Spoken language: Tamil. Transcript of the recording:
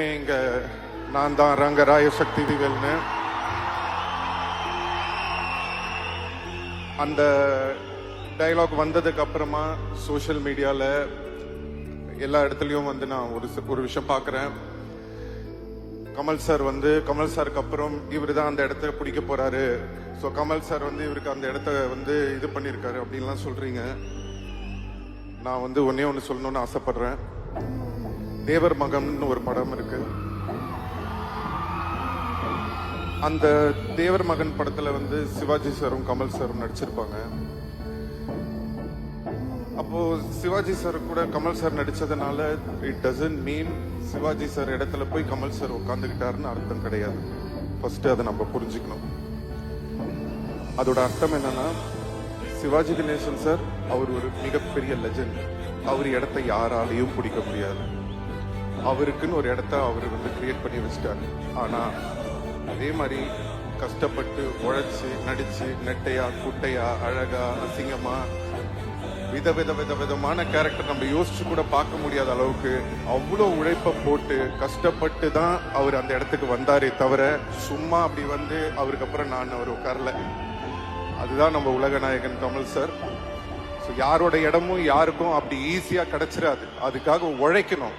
இங்க நான் தான் ரங்கராய சக்தி திவேல்னு. அந்த டயலாக் வந்ததுக்கு அப்புறமா சோஷியல் மீடியால எல்லா இடத்துலயும் நான் ஒரு விஷயம் பாக்குறேன். கமல் சாருக்கு அப்புறம் இவரு தான் அந்த இடத்த பிடிக்க போறாரு. ஸோ கமல் சார் இவருக்கு அந்த இடத்த இது பண்ணிருக்காரு அப்படின்லாம் சொல்றீங்க. நான் ஒன்னே ஒன்று சொல்லணும்னு ஆசைப்படுறேன். தேவர் மகன் ஒரு படம் இருக்கு. அந்த தேவர் மகன் படத்துல சிவாஜி சாரும் கமல் சாரும் நடிச்சிருப்பாங்க. அப்போ சிவாஜி சார் கூட கமல் சார் நடிச்சதுனால it doesn't mean Sivaji sir இடத்துல போய் கமல் சார் உட்காந்துக்கிட்டாருன்னு அர்த்தம் கிடையாது. ஃபர்ஸ்ட் அதை நம்ம புரிஞ்சுக்கணும். அதோட அர்த்தம் என்னன்னா, சிவாஜி கணேசன் சார் அவர் ஒரு மிகப்பெரிய லெஜெண்ட். அவர் இடத்த யாராலையும் பிடிக்க முடியாது. அவருக்குன்னு ஒரு இடத்த அவர் கிரியேட் பண்ணி வச்சிட்டாரு. ஆனா அதே மாதிரி கஷ்டப்பட்டு உழைச்சு நடிச்சு நெட்டையா குட்டையா அழகா அசிங்கமா விதமான கேரக்டர் நம்ம யோசிச்சு கூட பார்க்க முடியாத அளவுக்கு அவ்வளோ உழைப்ப போட்டு கஷ்டப்பட்டு தான் அவர் அந்த இடத்துக்கு வந்தாரே தவிர சும்மா அப்படி அவருக்கு அப்புறம் நான் அவர் உட்காரல. அதுதான் நம்ம உலக நாயகன் கமல் சார். யாரோட இடமும் யாருக்கும் அப்படி ஈஸியா கிடைச்சிடாது. அதுக்காக உழைக்கணும்.